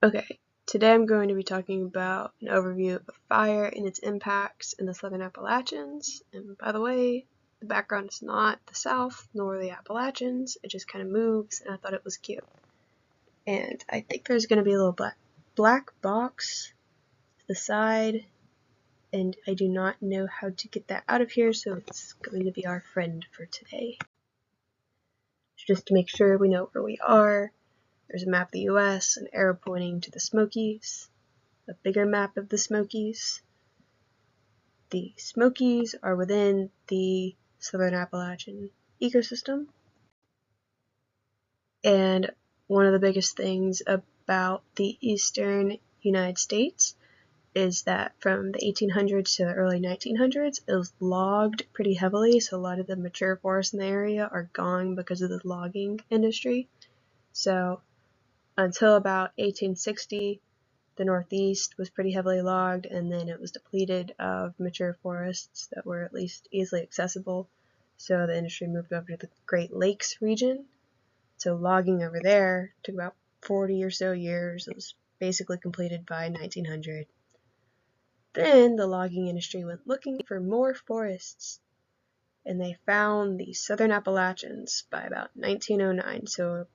Okay, today I'm going to be talking about an overview of fire and its impacts in the Southern Appalachians. And by the way, the background is not the South nor the Appalachians, it just kind of moves, and I thought it was cute. And I think there's going to be a little black box to the side, and I do not know how to get that out of here, so it's going to be our friend for today. Just to make sure we know where we are, there's a map of the US, an arrow pointing to the Smokies, a bigger map of the Smokies. The Smokies are within the Southern Appalachian ecosystem, and one of the biggest things about the eastern United States is that from the 1800s to the early 1900s, it was logged pretty heavily, so a lot of the mature forests in the area are gone because of the logging industry. So until about 1860, the Northeast was pretty heavily logged, and then it was depleted of mature forests that were at least easily accessible. So the industry moved over to the Great Lakes region. So logging over there took about 40 or so years. It was basically completed by 1900. Then the logging industry went looking for more forests, and they found the Southern Appalachians by about 1909. So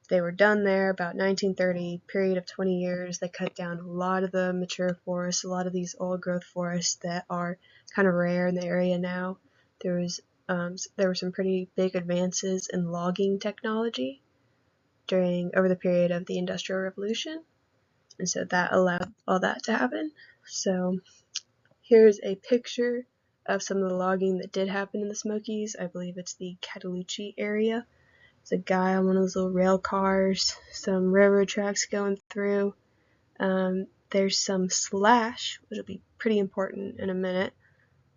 they were done there about 1930, period of 20 years. They cut down a lot of the mature forests, a lot of these old growth forests that are kind of rare in the area now. There were some pretty big advances in logging technology over the period of the Industrial Revolution, and so that allowed all that to happen. So here's a picture of some of the logging that did happen in the Smokies. I believe it's the Cataloochee area. There's a guy on one of those little rail cars, some railroad tracks going through. There's some slash, which will be pretty important in a minute,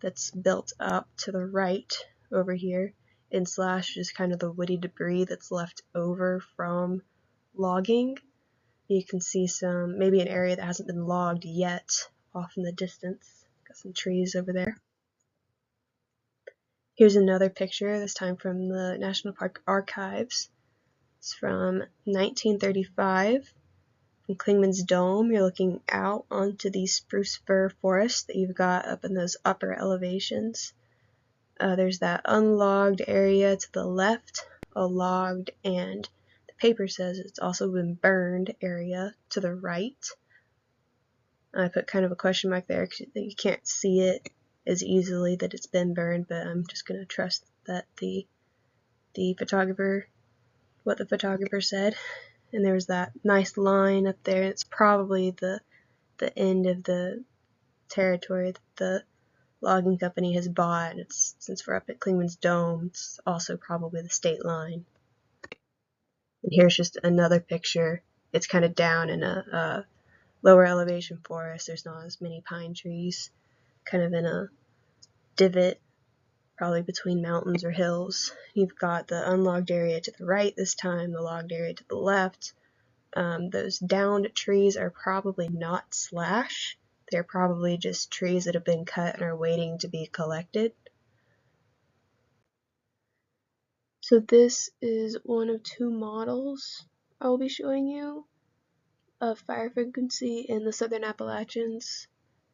that's built up to the right over here. And slash is kind of the woody debris that's left over from logging. You can see maybe an area that hasn't been logged yet off in the distance. Got some trees over there. Here's another picture, this time from the National Park Archives. It's from 1935. From Clingman's Dome, you're looking out onto the spruce fir forest that you've got up in those upper elevations. There's that unlogged area to the left, a logged, and the paper says it's also been burned area to the right. I put kind of a question mark there because you can't see it as easily that it's been burned, but I'm just going to trust that what the photographer said. And there was that nice line up there. It's probably the end of the territory that the logging company has bought. Since we're up at Clingman's Dome, it's also probably the state line. And here's just another picture. It's kind of down in a lower elevation forest. There's not as many pine trees, kind of in a divot, probably between mountains or hills. You've got the unlogged area to the right this time, the logged area to the left. Those downed trees are probably not slash. They're probably just trees that have been cut and are waiting to be collected. So this is one of two models I will be showing you of fire frequency in the Southern Appalachians.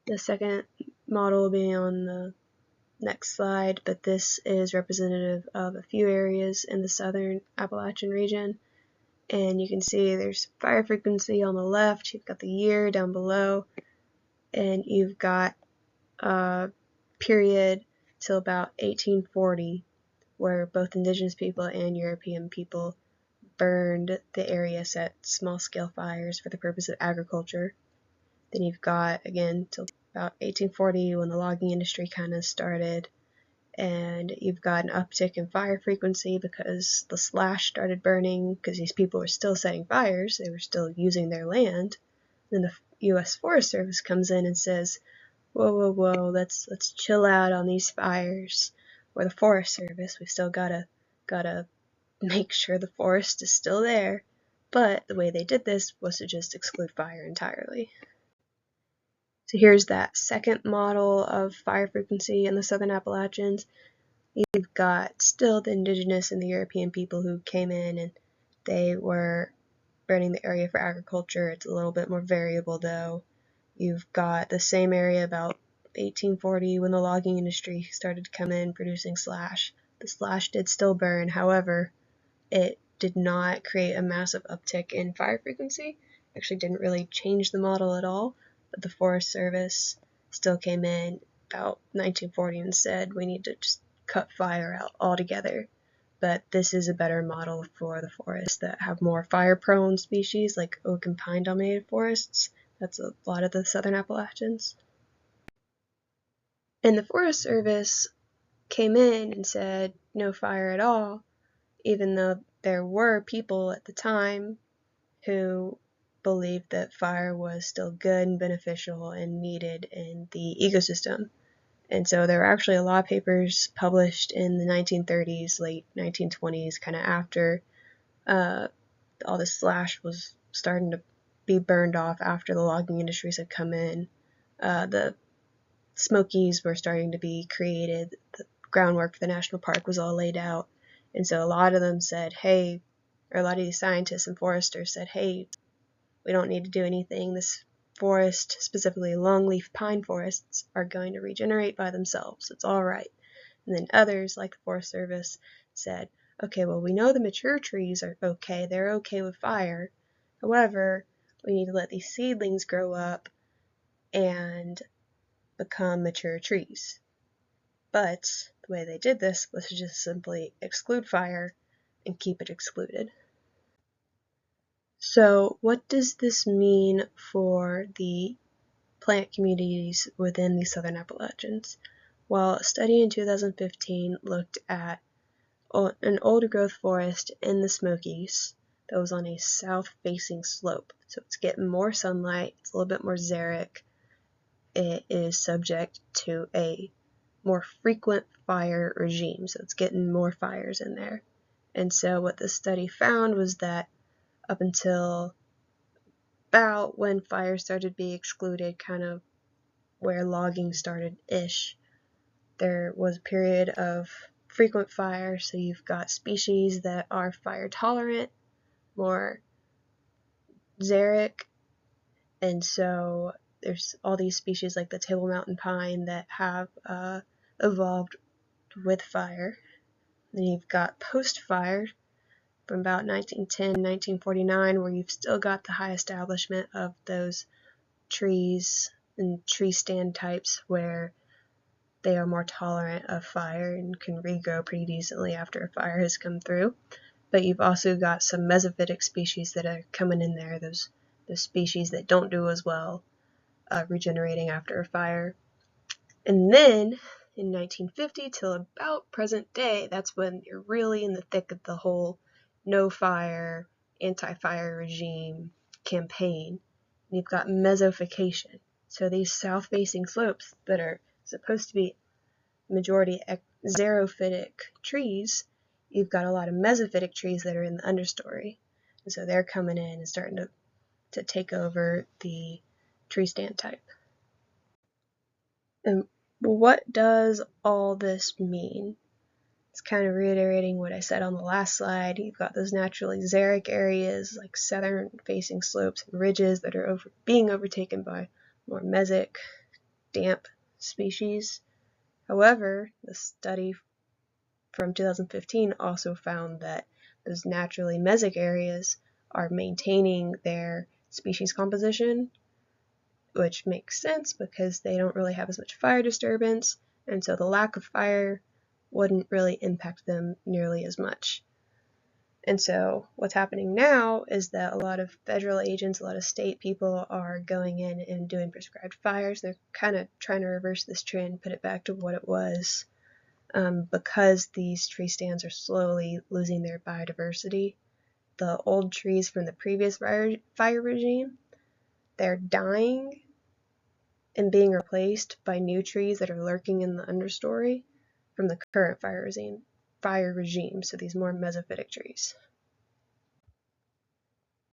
The second model will be on the next slide, but this is representative of a few areas in the Southern Appalachian region. And you can see there's fire frequency on the left, you've got the year down below, and you've got a period till about 1840 where both indigenous people and European people burned the area, set small-scale fires for the purpose of agriculture. Then you've got, again, till about 1840 when the logging industry kind of started, and you've got an uptick in fire frequency because the slash started burning because these people were still setting fires, they were still using their land. Then the U.S. Forest Service comes in and says, whoa, let's chill out on these fires. Or the Forest Service, we've still gotta make sure the forest is still there. But the way they did this was to just exclude fire entirely. So here's that second model of fire frequency in the Southern Appalachians. You've got still the indigenous and the European people who came in and they were burning the area for agriculture. It's a little bit more variable though. You've got the same area about 1840 when the logging industry started to come in producing slash. The slash did still burn, however, it did not create a massive uptick in fire frequency. Actually didn't really change the model at all, but the Forest Service still came in about 1940 and said we need to just cut fire out altogether. But this is a better model for the forests that have more fire-prone species like oak and pine-dominated forests. That's a lot of the southern Appalachians. And the Forest Service came in and said no fire at all, even though there were people at the time who believed that fire was still good and beneficial and needed in the ecosystem. And so there were actually a lot of papers published in the 1930s, late 1920s, kind of after all the slash was starting to be burned off after the logging industries had come in. The Smokies were starting to be created. The groundwork for the national park was all laid out. And so a lot of them said, hey, or a lot of these scientists and foresters said, hey, we don't need to do anything. This forest, specifically longleaf pine forests, are going to regenerate by themselves. It's all right. And then others, like the Forest Service, said, okay, well, we know the mature trees are okay. They're okay with fire. However, we need to let these seedlings grow up and become mature trees. But the way they did this was to just simply exclude fire and keep it excluded. So what does this mean for the plant communities within the southern Appalachians? Well, a study in 2015 looked at an old growth forest in the Smokies that was on a south-facing slope. So it's getting more sunlight, it's a little bit more xeric, it is subject to a more frequent fire regime, so it's getting more fires in there. And so what this study found was that up until about when fire started to be excluded, kind of where logging started-ish, there was a period of frequent fire, so you've got species that are fire tolerant, more xeric, and so there's all these species like the Table Mountain pine that have evolved with fire. Then you've got post-fire from about 1910, 1949, where you've still got the high establishment of those trees and tree stand types where they are more tolerant of fire and can regrow pretty decently after a fire has come through. But you've also got some mesophytic species that are coming in there, those species that don't do as well regenerating after a fire. And then in 1950 till about present day, that's when you're really in the thick of the whole no fire, anti-fire regime campaign. And you've got mesophication. So these south-facing slopes that are supposed to be majority xerophytic trees, you've got a lot of mesophytic trees that are in the understory. And so they're coming in and starting to take over the tree stand type. And what does all this mean? It's kind of reiterating what I said on the last slide. You've got those naturally xeric areas like southern facing slopes and ridges that are being overtaken by more mesic, damp species. However, the study from 2015 also found that those naturally mesic areas are maintaining their species composition, which makes sense because they don't really have as much fire disturbance, and so the lack of fire wouldn't really impact them nearly as much. And so what's happening now is that a lot of federal agents, a lot of state people are going in and doing prescribed fires. They're kind of trying to reverse this trend, put it back to what it was, because these tree stands are slowly losing their biodiversity. The old trees from the previous fire regime, they're dying and being replaced by new trees that are lurking in the understory from the current fire regime, so these more mesophytic trees.